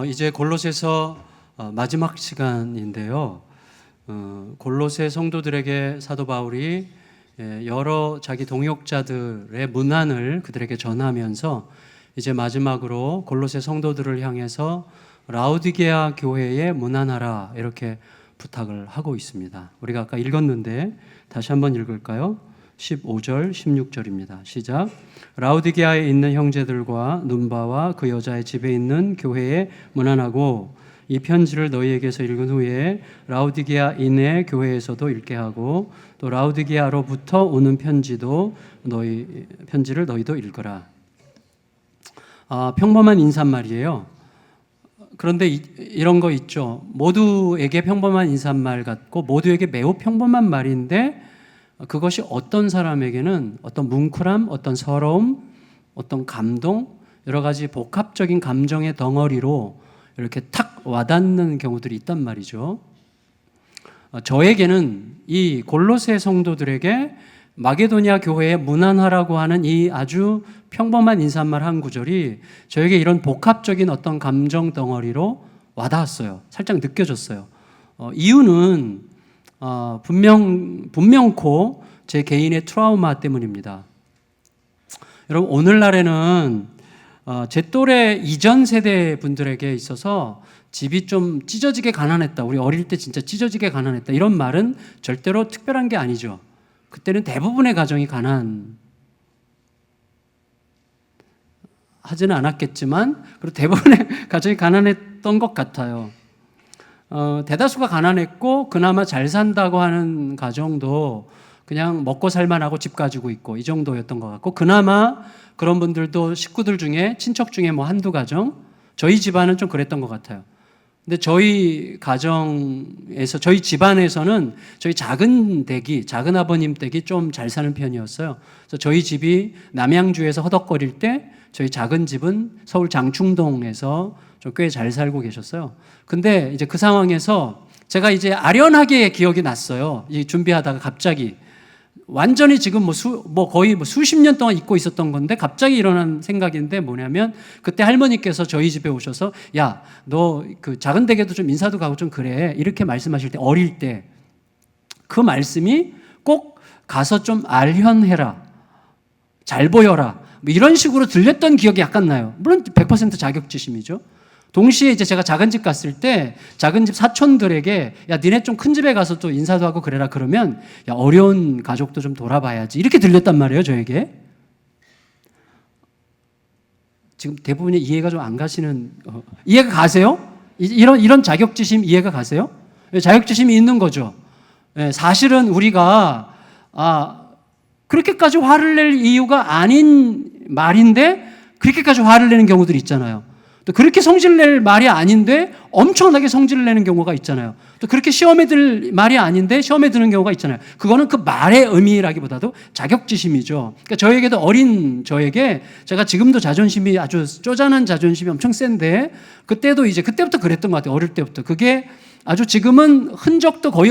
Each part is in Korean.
이제 골로새서 마지막 시간인데요. 골로새 성도들에게 사도 바울이 여러 자기 동역자들의 문안을 그들에게 전하면서 이제 마지막으로 골로새 성도들을 향해서 라오디게아 교회에 문안하라 이렇게 부탁을 하고 있습니다. 우리가 아까 읽었는데 다시 한번 읽을까요? 15절, 16절입니다. 시작. 라오디게아에 있는 형제들과 눈바와 그 여자의 집에 있는 교회에 문안하고 이 편지를 너희에게서 읽은 후에 라오디게아인의 교회에서도 읽게 하고 또 라오디게아로부터 오는 편지를 너희도 읽어라. 평범한 인사말이에요. 그런데 이런 거 있죠. 모두에게 평범한 인사말 같고 모두에게 매우 평범한 말인데 그것이 어떤 사람에게는 어떤 뭉클함, 어떤 서러움, 어떤 감동, 여러 가지 복합적인 감정의 덩어리로 이렇게 탁 와닿는 경우들이 있단 말이죠. 저에게는 이 골로새 성도들에게 마게도니아 교회에 문안하라고 하는 이 아주 평범한 인사말 한 구절이 저에게 이런 복합적인 어떤 감정 덩어리로 와닿았어요. 살짝 느껴졌어요. 이유는 분명코 제 개인의 트라우마 때문입니다. 여러분, 오늘날에는 제 또래 이전 세대 분들에게 있어서 집이 좀 찢어지게 가난했다, 우리 어릴 때 진짜 찢어지게 가난했다, 이런 말은 절대로 특별한 게 아니죠. 그때는 대부분의 가정이 하지는 않았겠지만 그리고 대부분의 가정이 가난했던 것 같아요. 대다수가 가난했고 그나마 잘 산다고 하는 가정도 그냥 먹고 살만하고 집 가지고 있고 이 정도였던 것 같고, 그나마 그런 분들도 식구들 중에 친척 중에 뭐 한두 가정, 저희 집안은 좀 그랬던 것 같아요. 근데 저희 가정에서, 저희 집안에서는 저희 작은 아버님 댁이 좀 잘 사는 편이었어요. 그래서 저희 집이 남양주에서 허덕거릴 때 저희 작은 집은 서울 장충동에서 좀 꽤 잘 살고 계셨어요. 근데 이제 그 상황에서 제가 이제 아련하게 기억이 났어요. 이 준비하다가 갑자기 완전히 지금 거의 수십 년 동안 잊고 있었던 건데 갑자기 일어난 생각인데 뭐냐면, 그때 할머니께서 저희 집에 오셔서 야, 너 그 작은 댁에도 좀 인사도 가고 좀 그래, 이렇게 말씀하실 때, 어릴 때 그 말씀이 꼭 가서 좀 알현해라, 잘 보여라, 뭐 이런 식으로 들렸던 기억이 약간 나요. 물론 100% 자격지심이죠. 동시에 이제 제가 작은 집 갔을 때 작은 집 사촌들에게 야, 니네 좀 큰 집에 가서 또 인사도 하고 그래라, 그러면 야, 어려운 가족도 좀 돌아봐야지, 이렇게 들렸단 말이에요, 저에게. 지금 대부분이 이해가 좀 안 가시는, 이해가 가세요? 이런 자격지심 이해가 가세요? 자격지심이 있는 거죠. 사실은 우리가 그렇게까지 화를 낼 이유가 아닌 말인데 그렇게까지 화를 내는 경우들이 있잖아요. 또 그렇게 성질 낼 말이 아닌데 엄청나게 성질을 내는 경우가 있잖아요. 또 그렇게 시험에 들 말이 아닌데 시험에 드는 경우가 있잖아요. 그거는 그 말의 의미라기보다도 자격지심이죠. 그러니까 저에게도, 어린 저에게, 제가 지금도 자존심이 아주 쪼잔한 자존심이 엄청 센데 그때부터 그랬던 것 같아요. 어릴 때부터. 그게 아주 지금은 흔적도 거의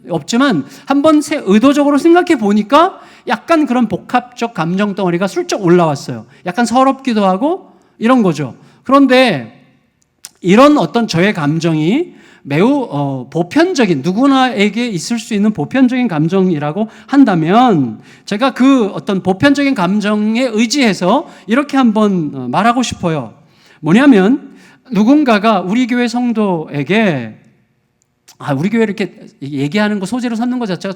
없지만 한번 의도적으로 생각해 보니까 약간 그런 복합적 감정 덩어리가 슬쩍 올라왔어요. 약간 서럽기도 하고 이런 거죠. 그런데 이런 어떤 저의 감정이 매우 보편적인, 누구나에게 있을 수 있는 보편적인 감정이라고 한다면, 제가 그 어떤 보편적인 감정에 의지해서 이렇게 한번 말하고 싶어요. 뭐냐면, 누군가가 우리 교회 성도에게, 우리 교회 이렇게 얘기하는 거, 소재로 삼는 것 자체가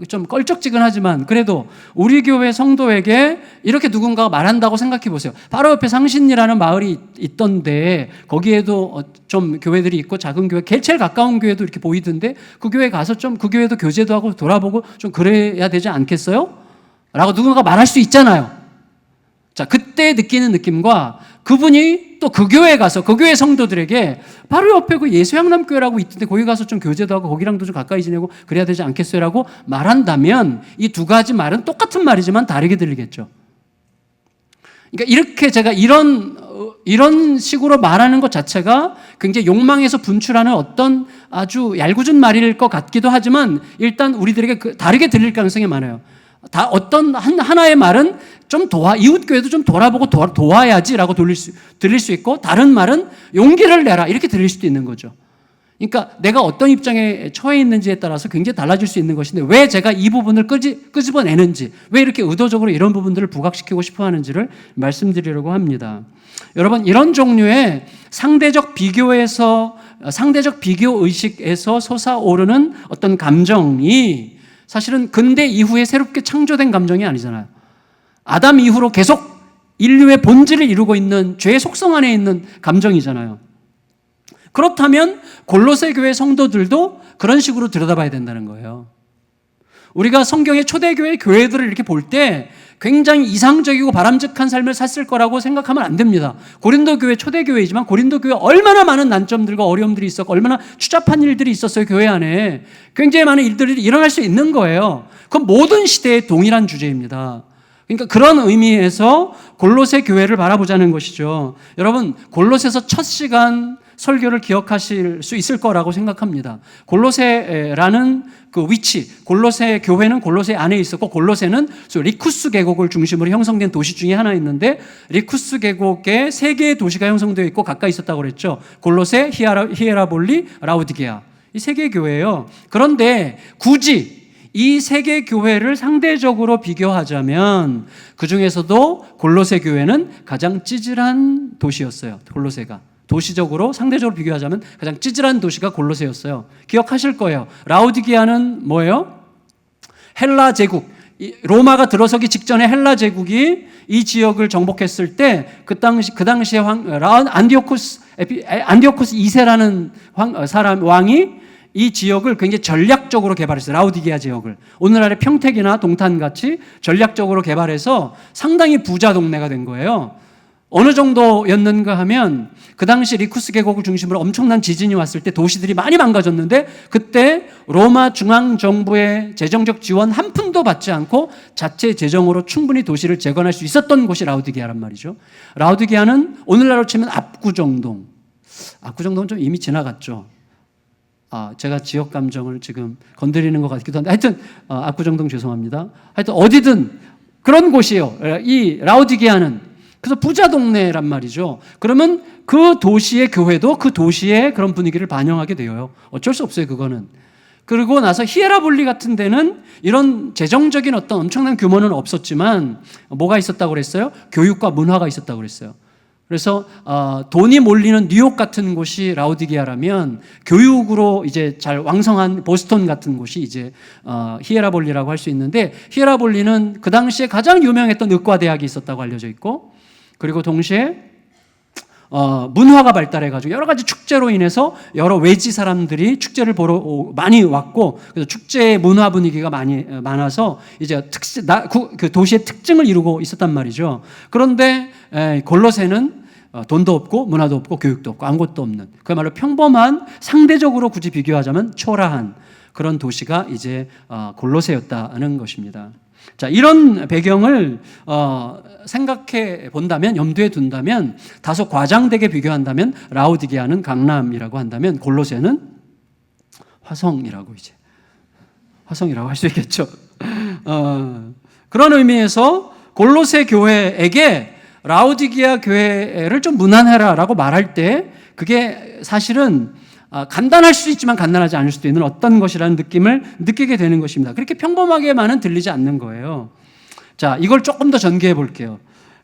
좀 껄쩍지근하지만 그래도 우리 교회 성도에게 이렇게 누군가가 말한다고 생각해 보세요. 바로 옆에 상신이라는 마을이 있던데 거기에도 좀 교회들이 있고, 작은 교회, 제일 가까운 교회도 이렇게 보이던데 그 교회 가서 좀 그 교회도 교제도 하고 돌아보고 좀 그래야 되지 않겠어요? 라고 누군가가 말할 수 있잖아요. 자, 그때 느끼는 느낌과 그분이 또 그 교회에 가서 그 교회 성도들에게 바로 옆에 그 예수양남교회라고 있던데 거기 가서 좀 교제도 하고 거기랑도 좀 가까이 지내고 그래야 되지 않겠어요? 라고 말한다면 이 두 가지 말은 똑같은 말이지만 다르게 들리겠죠. 그러니까 이렇게 제가 이런 식으로 말하는 것 자체가 굉장히 욕망에서 분출하는 어떤 아주 얄궂은 말일 것 같기도 하지만 일단 우리들에게 다르게 들릴 가능성이 많아요. 다 어떤 하나의 말은 좀 이웃교회도 좀 돌아보고 도와야지라고 들릴 수 있고, 다른 말은 용기를 내라 이렇게 들릴 수도 있는 거죠. 그러니까 내가 어떤 입장에 처해 있는지에 따라서 굉장히 달라질 수 있는 것인데, 왜 제가 이 부분을 끄집어내는지, 왜 이렇게 의도적으로 이런 부분들을 부각시키고 싶어 하는지를 말씀드리려고 합니다. 여러분, 이런 종류의 상대적 비교 의식에서 솟아오르는 어떤 감정이 사실은 근대 이후에 새롭게 창조된 감정이 아니잖아요. 아담 이후로 계속 인류의 본질을 이루고 있는 죄의 속성 안에 있는 감정이잖아요. 그렇다면 골로새 교회 성도들도 그런 식으로 들여다봐야 된다는 거예요. 우리가 성경의 초대교회 교회들을 이렇게 볼 때 굉장히 이상적이고 바람직한 삶을 샀을 거라고 생각하면 안 됩니다. 고린도 교회 초대교회이지만 고린도 교회 얼마나 많은 난점들과 어려움들이 있었고, 얼마나 추잡한 일들이 있었어요. 교회 안에 굉장히 많은 일들이 일어날 수 있는 거예요. 그건 모든 시대의 동일한 주제입니다. 그러니까 그런 의미에서 골로새 교회를 바라보자는 것이죠. 여러분, 골로새에서 첫 시간 설교를 기억하실 수 있을 거라고 생각합니다. 골로새라는 그 위치, 골로새 교회는 골로새 안에 있었고, 골로새는 리쿠스 계곡을 중심으로 형성된 도시 중에 하나 있는데, 리쿠스 계곡에 3개의 도시가 형성되어 있고 가까이 있었다고 그랬죠. 골로새, 히에라볼리, 라우디게아, 이 3개의 교회예요. 그런데 굳이 이 3개 교회를 상대적으로 비교하자면 그 중에서도 골로새 교회는 가장 찌질한 도시였어요. 골로새가 도시적으로 상대적으로 비교하자면 가장 찌질한 도시가 골로새였어요. 기억하실 거예요. 라우디게아는 뭐예요? 헬라 제국, 로마가 들어서기 직전에 헬라 제국이 이 지역을 정복했을 때 그 당시에 안디오쿠스 2세라는 왕이 이 지역을 굉장히 전략적으로 개발했어요. 라우디게아 지역을. 오늘날의 평택이나 동탄같이 전략적으로 개발해서 상당히 부자 동네가 된 거예요. 어느 정도였는가 하면 그 당시 리쿠스 계곡을 중심으로 엄청난 지진이 왔을 때 도시들이 많이 망가졌는데, 그때 로마 중앙정부의 재정적 지원 한 푼도 받지 않고 자체 재정으로 충분히 도시를 재건할 수 있었던 곳이 라우디게아란 말이죠. 라우디게아는 오늘날로 치면 압구정동은 좀 이미 지나갔죠. 제가 지역 감정을 지금 건드리는 것 같기도 한데, 하여튼 압구정동 죄송합니다. 하여튼 어디든 그런 곳이에요. 이 라우디게아는. 그래서 부자 동네란 말이죠. 그러면 그 도시의 교회도 그 도시의 그런 분위기를 반영하게 돼요. 어쩔 수 없어요, 그거는. 그리고 나서 히에라볼리 같은 데는 이런 재정적인 어떤 엄청난 규모는 없었지만 뭐가 있었다고 그랬어요? 교육과 문화가 있었다고 그랬어요. 그래서 돈이 몰리는 뉴욕 같은 곳이 라우디게아라면, 교육으로 이제 잘 왕성한 보스턴 같은 곳이 이제 히에라볼리라고 할 수 있는데, 히에라볼리는 그 당시에 가장 유명했던 의과대학이 있었다고 알려져 있고, 그리고 동시에 문화가 발달해가지고 여러 가지 축제로 인해서 여러 외지 사람들이 축제를 보러 많이 왔고, 그래서 축제의 문화 분위기가 많아서 이제 그 도시의 특징을 이루고 있었단 말이죠. 그런데 골로새는 돈도 없고 문화도 없고 교육도 없고 아무것도 없는, 그야말로 평범한, 상대적으로 굳이 비교하자면 초라한 그런 도시가 이제 골로새였다는 것입니다. 자, 이런 배경을 생각해 본다면, 염두에 둔다면, 다소 과장되게 비교한다면 라우디게아는 강남이라고 한다면 골로새는 화성이라고 할 수 있겠죠. 그런 의미에서 골로새 교회에게 라우디게아 교회를 좀 무난해라라고 말할 때 그게 사실은 간단할 수 있지만 간단하지 않을 수도 있는 어떤 것이라는 느낌을 느끼게 되는 것입니다. 그렇게 평범하게만은 들리지 않는 거예요. 자, 이걸 조금 더 전개해 볼게요.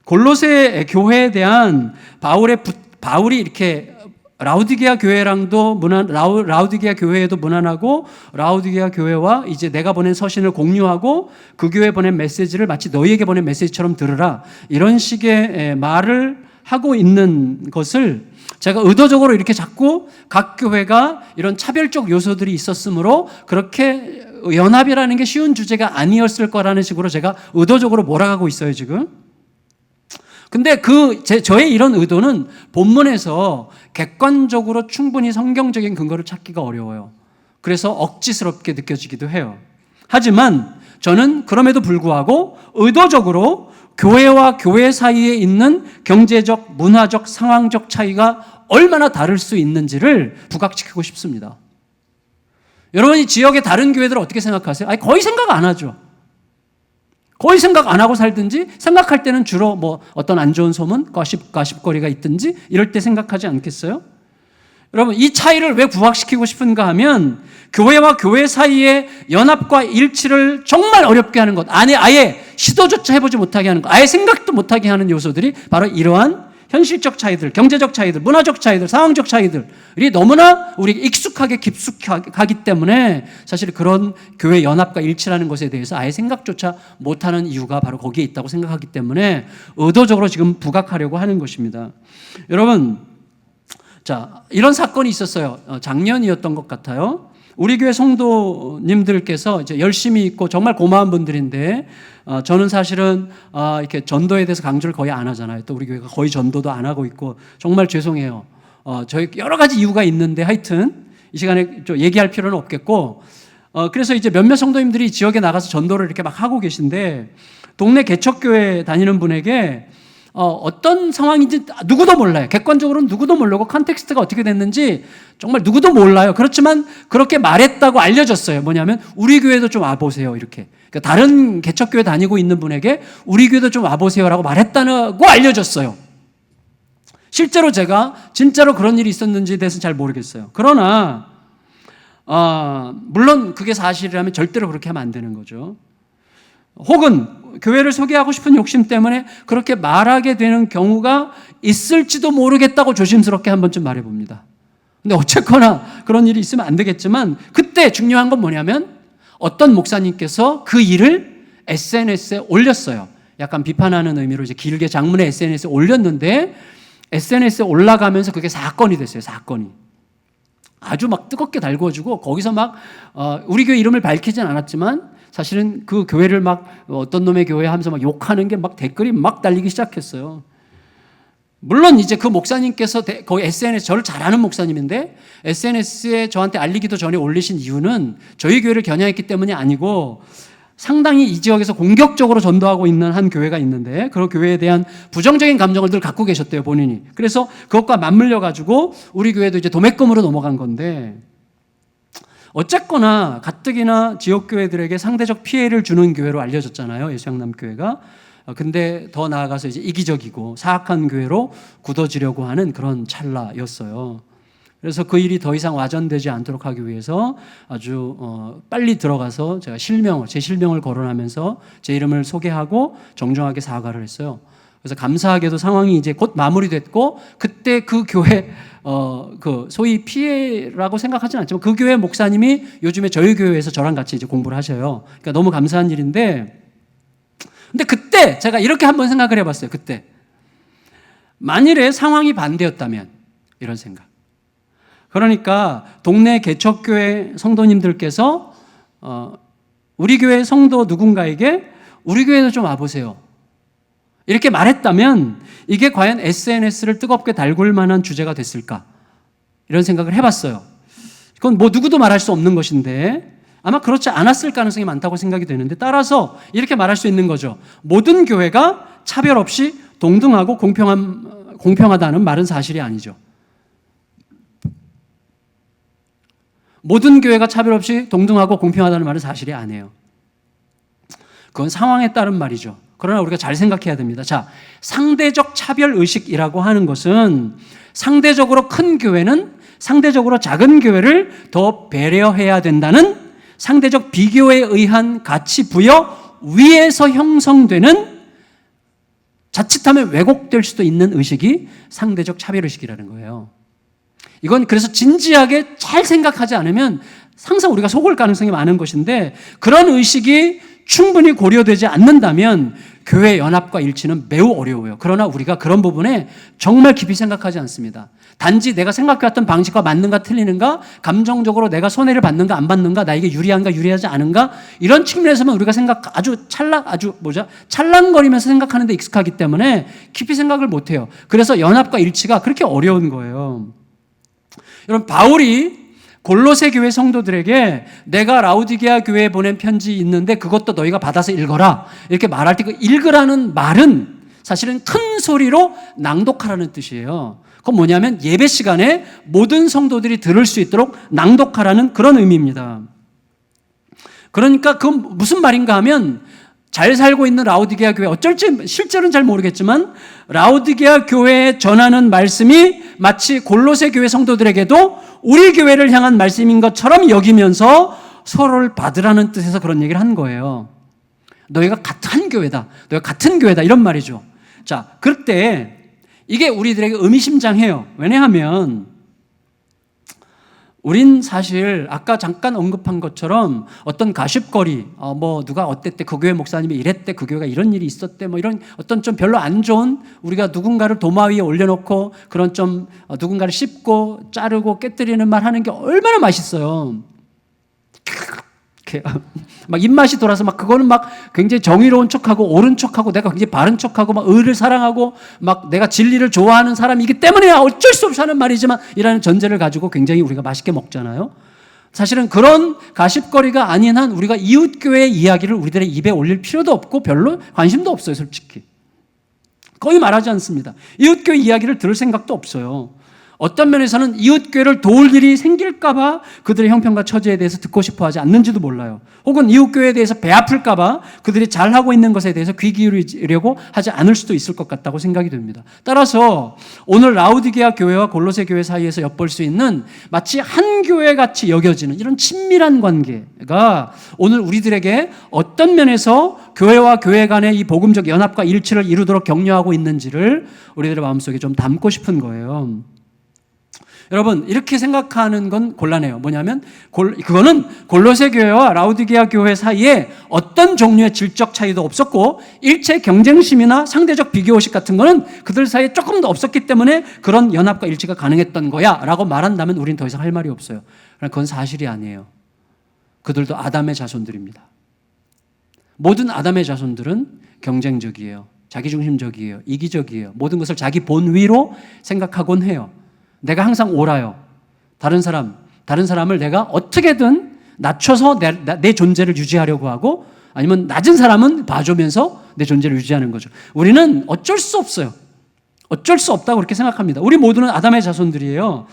골로새 교회에 대한 바울이 이렇게 라우디게아 교회랑도 라우디게아 교회에도 무난하고, 라우디게아 교회와 이제 내가 보낸 서신을 공유하고 그 교회 보낸 메시지를 마치 너희에게 보낸 메시지처럼 들으라, 이런 식의 말을 하고 있는 것을 제가 의도적으로 이렇게 자꾸 각 교회가 이런 차별적 요소들이 있었으므로 그렇게 연합이라는 게 쉬운 주제가 아니었을 거라는 식으로 제가 의도적으로 몰아가고 있어요, 지금. 근데 저의 이런 의도는 본문에서 객관적으로 충분히 성경적인 근거를 찾기가 어려워요. 그래서 억지스럽게 느껴지기도 해요. 하지만 저는 그럼에도 불구하고 의도적으로 교회와 교회 사이에 있는 경제적, 문화적, 상황적 차이가 얼마나 다를 수 있는지를 부각시키고 싶습니다. 여러분이 지역의 다른 교회들을 어떻게 생각하세요? 거의 생각 안 하죠. 거의 생각 안 하고 살든지, 생각할 때는 주로 뭐 어떤 안 좋은 소문, 가십거리가 있든지 이럴 때 생각하지 않겠어요? 여러분, 이 차이를 왜 부각시키고 싶은가 하면 교회와 교회 사이의 연합과 일치를 정말 어렵게 하는 것, 아예 시도조차 해보지 못하게 하는 것, 아예 생각도 못하게 하는 요소들이 바로 이러한 현실적 차이들, 경제적 차이들, 문화적 차이들, 상황적 차이들이 너무나 우리가 익숙하게 깊숙하기 때문에 사실 그런 교회 연합과 일치라는 것에 대해서 아예 생각조차 못하는 이유가 바로 거기에 있다고 생각하기 때문에 의도적으로 지금 부각하려고 하는 것입니다. 여러분, 자, 이런 사건이 있었어요. 작년이었던 것 같아요. 우리 교회 성도님들께서 이제 열심히 있고 정말 고마운 분들인데, 저는 사실은 이렇게 전도에 대해서 강조를 거의 안 하잖아요. 또 우리 교회가 거의 전도도 안 하고 있고 정말 죄송해요. 저희 여러 가지 이유가 있는데 하여튼 이 시간에 좀 얘기할 필요는 없겠고, 그래서 이제 몇몇 성도님들이 지역에 나가서 전도를 이렇게 막 하고 계신데, 동네 개척교회 다니는 분에게 어떤 상황인지 누구도 몰라요. 객관적으로는 누구도 모르고 컨텍스트가 어떻게 됐는지 정말 누구도 몰라요. 그렇지만 그렇게 말했다고 알려졌어요. 뭐냐면 우리 교회도 좀 와보세요. 이렇게. 그러니까 다른 개척교회 다니고 있는 분에게 우리 교회도 좀 와보세요라고 말했다고 알려졌어요. 실제로 제가 진짜로 그런 일이 있었는지에 대해서는 잘 모르겠어요. 그러나 물론 그게 사실이라면 절대로 그렇게 하면 안 되는 거죠. 혹은 교회를 소개하고 싶은 욕심 때문에 그렇게 말하게 되는 경우가 있을지도 모르겠다고 조심스럽게 한 번쯤 말해봅니다. 근데 어쨌거나 그런 일이 있으면 안 되겠지만, 그때 중요한 건 뭐냐면 어떤 목사님께서 그 일을 SNS에 올렸어요. 약간 비판하는 의미로 이제 길게 장문의 SNS에 올렸는데, SNS에 올라가면서 그게 사건이 됐어요. 사건이. 아주 막 뜨겁게 달구어지고, 거기서 막 우리 교회 이름을 밝히진 않았지만 사실은 그 교회를 막 어떤 놈의 교회 하면서 막 욕하는 게 막 댓글이 막 달리기 시작했어요. 물론 이제 그 목사님께서 거의 SNS, 저를 잘 아는 목사님인데 SNS에 저한테 알리기도 전에 올리신 이유는 저희 교회를 겨냥했기 때문이 아니고, 상당히 이 지역에서 공격적으로 전도하고 있는 한 교회가 있는데 그 교회에 대한 부정적인 감정을 늘 갖고 계셨대요, 본인이. 그래서 그것과 맞물려 가지고 우리 교회도 이제 도매금으로 넘어간 건데, 어쨌거나 가뜩이나 지역교회들에게 상대적 피해를 주는 교회로 알려졌잖아요, 예수양남교회가. 근데 더 나아가서 이제 이기적이고 사악한 교회로 굳어지려고 하는 그런 찰나였어요. 그래서 그 일이 더 이상 와전되지 않도록 하기 위해서 아주 빨리 들어가서 제가 제 실명을 거론하면서 제 이름을 소개하고 정중하게 사과를 했어요. 그래서 감사하게도 상황이 이제 곧 마무리됐고, 그때 그 교회 그 소위 피해라고 생각하지는 않지만 그 교회 목사님이 요즘에 저희 교회에서 저랑 같이 이제 공부를 하셔요. 그러니까 너무 감사한 일인데, 근데 그때 제가 이렇게 한번 생각을 해봤어요. 그때 만일에 상황이 반대였다면, 이런 생각. 그러니까 동네 개척교회 성도님들께서 우리 교회 성도 누군가에게 우리 교회도 좀 와보세요, 이렇게 말했다면 이게 과연 SNS를 뜨겁게 달굴 만한 주제가 됐을까? 이런 생각을 해봤어요. 그건 뭐 누구도 말할 수 없는 것인데 아마 그렇지 않았을 가능성이 많다고 생각이 되는데, 따라서 이렇게 말할 수 있는 거죠. 모든 교회가 차별 없이 동등하고 공평하다는 말은 사실이 아니죠. 모든 교회가 차별 없이 동등하고 공평하다는 말은 사실이 아니에요. 그건 상황에 따른 말이죠. 그러나 우리가 잘 생각해야 됩니다. 자, 상대적 차별 의식이라고 하는 것은 상대적으로 큰 교회는 상대적으로 작은 교회를 더 배려해야 된다는 상대적 비교에 의한 가치 부여 위에서 형성되는, 자칫하면 왜곡될 수도 있는 의식이 상대적 차별 의식이라는 거예요. 이건 그래서 진지하게 잘 생각하지 않으면 항상 우리가 속을 가능성이 많은 것인데, 그런 의식이 충분히 고려되지 않는다면 교회 연합과 일치는 매우 어려워요. 그러나 우리가 그런 부분에 정말 깊이 생각하지 않습니다. 단지 내가 생각해왔던 방식과 맞는가 틀리는가, 감정적으로 내가 손해를 받는가 안 받는가, 나에게 유리한가 유리하지 않은가, 이런 측면에서만 우리가 찰랑거리면서 생각하는 데 익숙하기 때문에 깊이 생각을 못해요. 그래서 연합과 일치가 그렇게 어려운 거예요. 여러분, 바울이 골로새 교회 성도들에게 내가 라우디게아 교회에 보낸 편지 있는데 그것도 너희가 받아서 읽어라, 이렇게 말할 때 그 읽으라는 말은 사실은 큰 소리로 낭독하라는 뜻이에요. 그건 뭐냐면 예배 시간에 모든 성도들이 들을 수 있도록 낭독하라는 그런 의미입니다. 그러니까 그건 무슨 말인가 하면 잘 살고 있는 라오디게아 교회, 어쩔지 실제로는 잘 모르겠지만 라오디게아 교회에 전하는 말씀이 마치 골로새 교회 성도들에게도 우리 교회를 향한 말씀인 것처럼 여기면서 서로를 받으라는 뜻에서 그런 얘기를 한 거예요. 너희가 같은 교회다. 너희가 같은 교회다. 이런 말이죠. 자, 그럴 때 이게 우리들에게 의미심장해요. 왜냐하면 우린 사실 아까 잠깐 언급한 것처럼 어떤 가십거리, 누가 어땠대, 그 교회 목사님이 이랬대, 그 교회가 이런 일이 있었대, 이런 어떤 좀 별로 안 좋은, 우리가 누군가를 도마 위에 올려놓고 그런 좀 누군가를 씹고 자르고 깨뜨리는 말 하는 게 얼마나 맛있어요. 막 입맛이 돌아서 막 그거는 막 굉장히 정의로운 척하고 옳은 척하고 내가 굉장히 바른 척하고 막 의를 사랑하고 막 내가 진리를 좋아하는 사람이기 때문에 어쩔 수 없이 하는 말이지만 이라는 전제를 가지고 굉장히 우리가 맛있게 먹잖아요. 사실은 그런 가십거리가 아닌 한 우리가 이웃교회의 이야기를 우리들의 입에 올릴 필요도 없고 별로 관심도 없어요, 솔직히. 거의 말하지 않습니다. 이웃교회 이야기를 들을 생각도 없어요. 어떤 면에서는 이웃교회를 도울 일이 생길까봐 그들의 형편과 처지에 대해서 듣고 싶어 하지 않는지도 몰라요. 혹은 이웃교회에 대해서 배 아플까봐 그들이 잘하고 있는 것에 대해서 귀 기울이려고 하지 않을 수도 있을 것 같다고 생각이 됩니다. 따라서 오늘 라오디게아 교회와 골로새 교회 사이에서 엿볼 수 있는 마치 한 교회같이 여겨지는 이런 친밀한 관계가 오늘 우리들에게 어떤 면에서 교회와 교회 간의 이 복음적 연합과 일치를 이루도록 격려하고 있는지를 우리들의 마음속에 좀 담고 싶은 거예요. 여러분, 이렇게 생각하는 건 곤란해요. 뭐냐면 그거는 골로새 교회와 라오디게아 교회 사이에 어떤 종류의 질적 차이도 없었고 일체 경쟁심이나 상대적 비교의식 같은 거는 그들 사이에 조금 더 없었기 때문에 그런 연합과 일치가 가능했던 거야 라고 말한다면 우린 더 이상 할 말이 없어요. 그러나 그건 사실이 아니에요. 그들도 아담의 자손들입니다. 모든 아담의 자손들은 경쟁적이에요. 자기중심적이에요. 이기적이에요. 모든 것을 자기 본위로 생각하곤 해요. 내가 항상 옳아요. 다른 사람을 내가 어떻게든 낮춰서 내 존재를 유지하려고 하고 아니면 낮은 사람은 봐주면서 내 존재를 유지하는 거죠. 우리는 어쩔 수 없어요. 어쩔 수 없다고 그렇게 생각합니다. 우리 모두는 아담의 자손들이에요.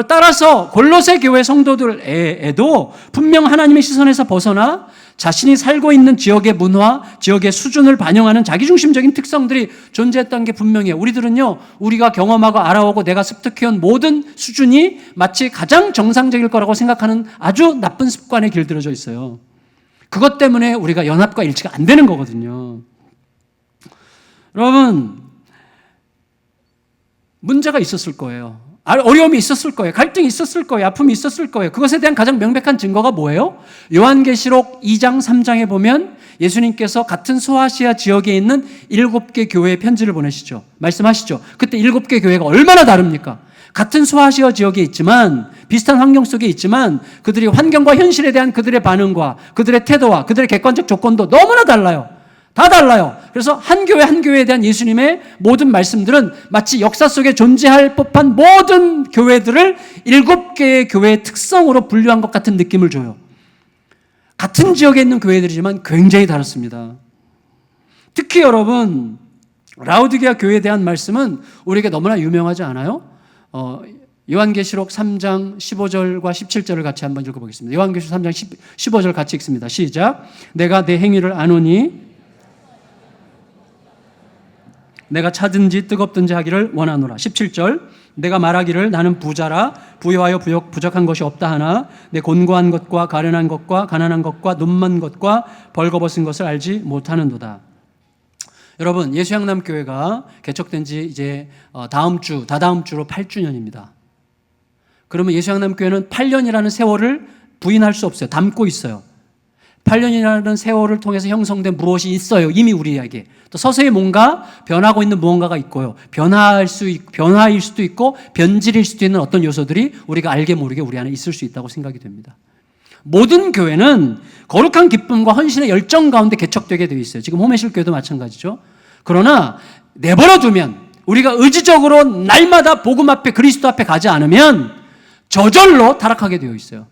따라서 골로새 교회 성도들에도 분명 하나님의 시선에서 벗어나 자신이 살고 있는 지역의 문화, 지역의 수준을 반영하는 자기중심적인 특성들이 존재했다는 게 분명해요. 우리들은요, 우리가 경험하고 알아오고 내가 습득해온 모든 수준이 마치 가장 정상적일 거라고 생각하는 아주 나쁜 습관에 길들여져 있어요. 그것 때문에 우리가 연합과 일치가 안 되는 거거든요. 여러분, 문제가 있었을 거예요. 어려움이 있었을 거예요. 갈등이 있었을 거예요. 아픔이 있었을 거예요. 그것에 대한 가장 명백한 증거가 뭐예요? 요한계시록 2장 3장에 보면 예수님께서 같은 소아시아 지역에 있는 7개 교회에 편지를 보내시죠. 말씀하시죠. 그때 7개 교회가 얼마나 다릅니까? 같은 소아시아 지역에 있지만 비슷한 환경 속에 있지만 그들이 환경과 현실에 대한 그들의 반응과 그들의 태도와 그들의 객관적 조건도 너무나 달라요. 다 달라요. 그래서 한 교회에 대한 예수님의 모든 말씀들은 마치 역사 속에 존재할 법한 모든 교회들을 7개의 교회의 특성으로 분류한 것 같은 느낌을 줘요. 같은 지역에 있는 교회들이지만 굉장히 다릅니다. 특히 여러분, 라오디게아 교회에 대한 말씀은 우리에게 너무나 유명하지 않아요? 요한계시록 3장 15절과 17절을 같이 한번 읽어보겠습니다. 요한계시록 3장 15절 같이 읽습니다. 시작. 내가 내 행위를 아노니 내가 차든지 뜨겁든지 하기를 원하노라. 17절. 내가 말하기를 나는 부자라 부유하여 부족한 것이 없다 하나 내 곤고한 것과 가련한 것과 가난한 것과 눈먼 것과 벌거벗은 것을 알지 못하는도다. 여러분, 예수양남교회가 개척된 지 이제 다다음 주로 8주년입니다. 그러면 예수양남교회는 8년이라는 세월을 부인할 수 없어요. 담고 있어요. 8년이라는 세월을 통해서 형성된 무엇이 있어요. 이미 우리에게. 또 서서히 뭔가 변하고 있는 무언가가 있고요. 변화일 수도 있고 변질일 수도 있는 어떤 요소들이 우리가 알게 모르게 우리 안에 있을 수 있다고 생각이 됩니다. 모든 교회는 거룩한 기쁨과 헌신의 열정 가운데 개척되게 되어 있어요. 지금 홈의실 교회도 마찬가지죠. 그러나 내버려두면 우리가 의지적으로 날마다 복음 앞에 그리스도 앞에 가지 않으면 저절로 타락하게 되어 있어요.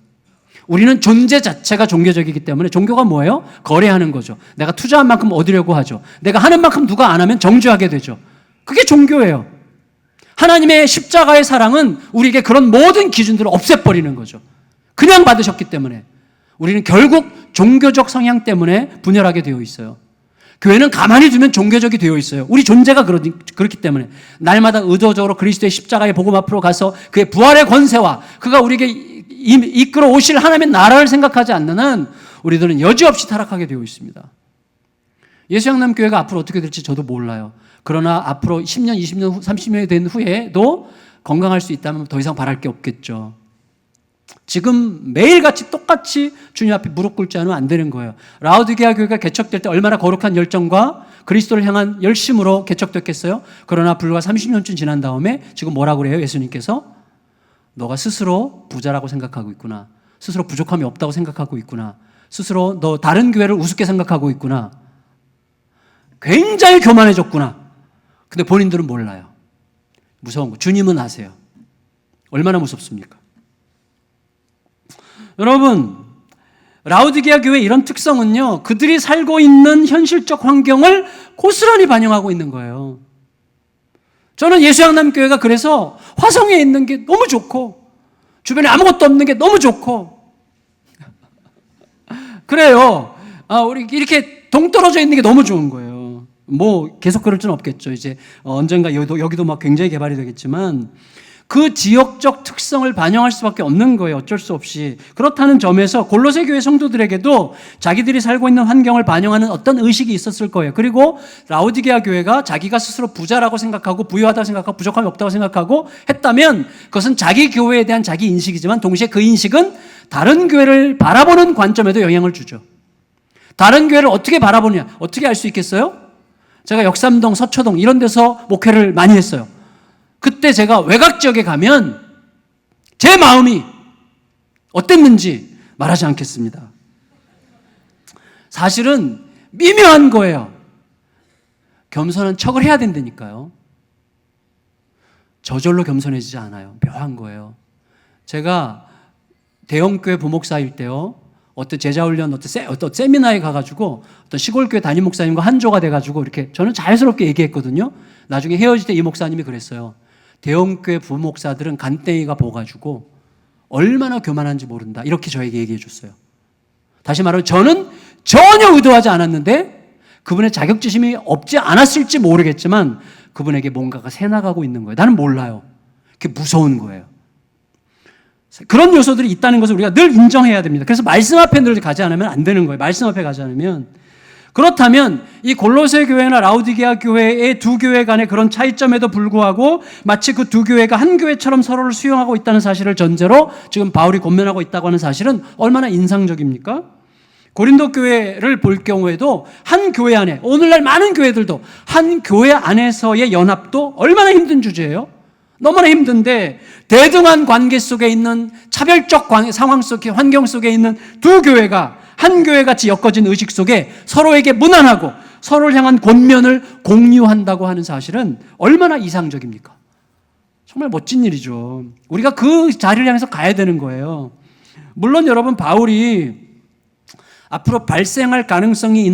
우리는 존재 자체가 종교적이기 때문에 종교가 뭐예요? 거래하는 거죠. 내가 투자한 만큼 얻으려고 하죠. 내가 하는 만큼 누가 안 하면 정죄하게 되죠. 그게 종교예요. 하나님의 십자가의 사랑은 우리에게 그런 모든 기준들을 없애버리는 거죠. 그냥 받으셨기 때문에 우리는 결국 종교적 성향 때문에 분열하게 되어 있어요. 교회는 가만히 두면 종교적이 되어 있어요. 우리 존재가 그렇기 때문에 날마다 의도적으로 그리스도의 십자가의 복음 앞으로 가서 그의 부활의 권세와 그가 우리에게 이끌어 오실 하나님의 나라를 생각하지 않는 한 우리들은 여지없이 타락하게 되어 있습니다. 예수양남교회가 앞으로 어떻게 될지 저도 몰라요. 그러나 앞으로 10년, 20년, 30년이 된 후에도 건강할 수 있다면 더 이상 바랄 게 없겠죠. 지금 매일같이 똑같이 주님 앞에 무릎 꿇지 않으면 안 되는 거예요. 라오디게아 교회가 개척될 때 얼마나 거룩한 열정과 그리스도를 향한 열심으로 개척됐겠어요? 그러나 불과 30년쯤 지난 다음에 지금 뭐라고 그래요? 예수님께서 너가 스스로 부자라고 생각하고 있구나. 스스로 부족함이 없다고 생각하고 있구나. 스스로 너 다른 교회를 우습게 생각하고 있구나. 굉장히 교만해졌구나. 근데 본인들은 몰라요. 무서운 거. 주님은 아세요. 얼마나 무섭습니까? 여러분, 라오디게아 교회의 이런 특성은요, 그들이 살고 있는 현실적 환경을 고스란히 반영하고 있는 거예요. 저는 예수양남교회가 그래서 화성에 있는 게 너무 좋고 주변에 아무것도 없는 게 너무 좋고 그래요. 우리 이렇게 동떨어져 있는 게 너무 좋은 거예요. 뭐 계속 그럴 수는 없겠죠. 이제 언젠가 여기도 막 굉장히 개발이 되겠지만 그 지역적 특성을 반영할 수밖에 없는 거예요. 어쩔 수 없이. 그렇다는 점에서 골로새 교회 성도들에게도 자기들이 살고 있는 환경을 반영하는 어떤 의식이 있었을 거예요. 그리고 라오디게아 교회가 자기가 스스로 부자라고 생각하고 부유하다고 생각하고 부족함이 없다고 생각하고 했다면 그것은 자기 교회에 대한 자기 인식이지만 동시에 그 인식은 다른 교회를 바라보는 관점에도 영향을 주죠. 다른 교회를 어떻게 바라보느냐, 어떻게 알 수 있겠어요? 제가 역삼동, 서초동 이런 데서 목회를 많이 했어요. 그때 제가 외곽 지역에 가면 제 마음이 어땠는지 말하지 않겠습니다. 사실은 미묘한 거예요. 겸손한 척을 해야 된다니까요. 저절로 겸손해지지 않아요. 묘한 거예요. 제가 대형교회 부목사일 때요, 어떤 제자훈련, 어떤 세미나에 가가지고 어떤 시골교회 담임 목사님과 한조가 돼가지고 이렇게 저는 자연스럽게 얘기했거든요. 나중에 헤어질 때 이 목사님이 그랬어요. 대형교회 부목사들은 간땡이가 보가지고 얼마나 교만한지 모른다. 이렇게 저에게 얘기해 줬어요. 다시 말하면 저는 전혀 의도하지 않았는데 그분의 자격지심이 없지 않았을지 모르겠지만 그분에게 뭔가가 새나가고 있는 거예요. 나는 몰라요. 그게 무서운 거예요. 그런 요소들이 있다는 것을 우리가 늘 인정해야 됩니다. 그래서 말씀 앞에 늘 가지 않으면 안 되는 거예요. 말씀 앞에 가지 않으면. 그렇다면 이 골로새 교회나 라오디게아 교회의 두 교회 간의 그런 차이점에도 불구하고 마치 그 두 교회가 한 교회처럼 서로를 수용하고 있다는 사실을 전제로 지금 바울이 권면하고 있다고 하는 사실은 얼마나 인상적입니까? 고린도 교회를 볼 경우에도 한 교회 안에, 오늘날 많은 교회들도 한 교회 안에서의 연합도 얼마나 힘든 주제예요? 너무나 힘든데 대등한 관계 속에 있는 차별적 상황 속에, 환경 속에 있는 두 교회가 한 교회같이 엮어진 의식 속에 서로에게 무난하고 서로를 향한 권면을 공유한다고 하는 사실은 얼마나 이상적입니까? 정말 멋진 일이죠. 우리가 그 자리를 향해서 가야 되는 거예요. 물론 여러분, 바울이 앞으로 발생할 가능성이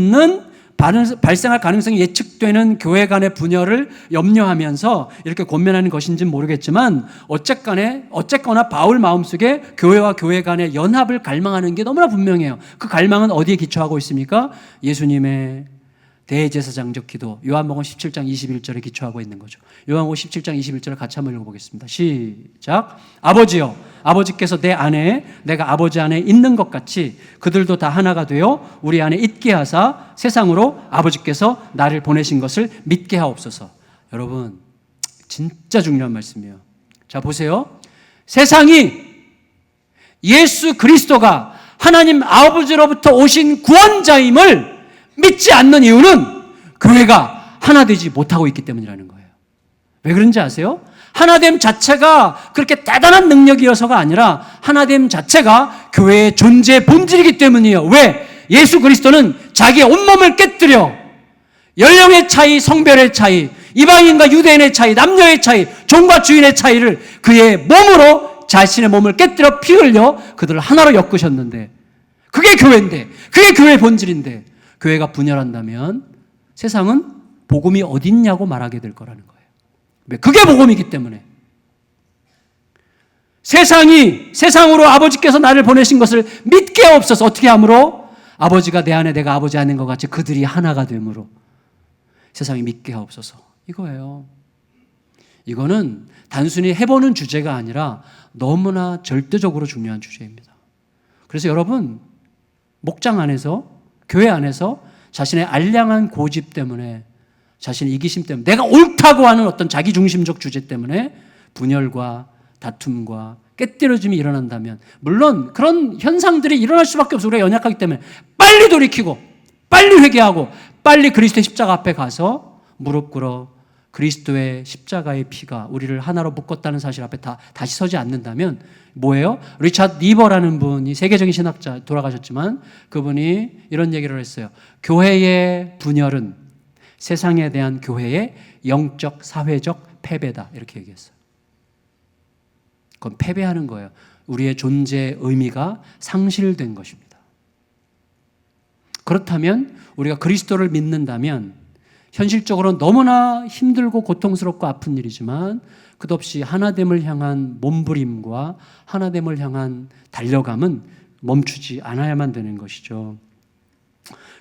예측되는 교회 간의 분열을 염려하면서 이렇게 권면하는 것인지는 모르겠지만 어쨌거나 바울 마음속에 교회와 교회 간의 연합을 갈망하는 게 너무나 분명해요. 그 갈망은 어디에 기초하고 있습니까? 예수님의 대제사장적 기도, 요한복음 17장 21절에 기초하고 있는 거죠. 요한복음 17장 21절을 같이 한번 읽어보겠습니다. 시작. 아버지여, 아버지께서 내 안에, 내가 아버지 안에 있는 것 같이 그들도 다 하나가 되어 우리 안에 있게 하사 세상으로 아버지께서 나를 보내신 것을 믿게 하옵소서. 여러분, 진짜 중요한 말씀이에요. 자, 보세요. 세상이 예수 그리스도가 하나님 아버지로부터 오신 구원자임을 믿지 않는 이유는 교회가 하나 되지 못하고 있기 때문이라는 거예요. 왜 그런지 아세요? 하나됨 자체가 그렇게 대단한 능력이어서가 아니라 하나됨 자체가 교회의 존재의 본질이기 때문이에요. 왜? 예수 그리스도는 자기의 온몸을 깨뜨려 연령의 차이, 성별의 차이, 이방인과 유대인의 차이, 남녀의 차이, 종과 주인의 차이를 그의 몸으로 자신의 몸을 깨뜨려 피 흘려 그들을 하나로 엮으셨는데 그게 교회인데, 그게 교회의 본질인데 교회가 분열한다면 세상은 복음이 어디 있냐고 말하게 될 거라는 거예요. 그게 복음이기 때문에. 세상으로 아버지께서 나를 보내신 것을 믿게 없어서 어떻게 함으로? 아버지가 내 안에 내가 아버지 안인 것 같이 그들이 하나가 되므로 세상이 믿게 하옵소서. 이거예요. 이거는 단순히 해보는 주제가 아니라 너무나 절대적으로 중요한 주제입니다. 그래서 여러분, 목장 안에서, 교회 안에서 자신의 알량한 고집 때문에, 자신의 이기심 때문에, 내가 옳다고 하는 어떤 자기중심적 주제 때문에 분열과 다툼과 깨뜨려짐이 일어난다면, 물론 그런 현상들이 일어날 수밖에 없어요. 우리가 연약하기 때문에 빨리 돌이키고 빨리 회개하고 빨리 그리스도의 십자가 앞에 가서 무릎 꿇어 그리스도의 십자가의 피가 우리를 하나로 묶었다는 사실 앞에 다시 서지 않는다면 뭐예요? 리차드 니버라는 분이 세계적인 신학자, 돌아가셨지만 그분이 이런 얘기를 했어요. 교회의 분열은 세상에 대한 교회의 영적, 사회적 패배다. 이렇게 얘기했어요. 그건 패배하는 거예요. 우리의 존재의 의미가 상실된 것입니다. 그렇다면 우리가 그리스도를 믿는다면 현실적으로 너무나 힘들고 고통스럽고 아픈 일이지만 끝없이 하나됨을 향한 몸부림과 하나됨을 향한 달려감은 멈추지 않아야만 되는 것이죠.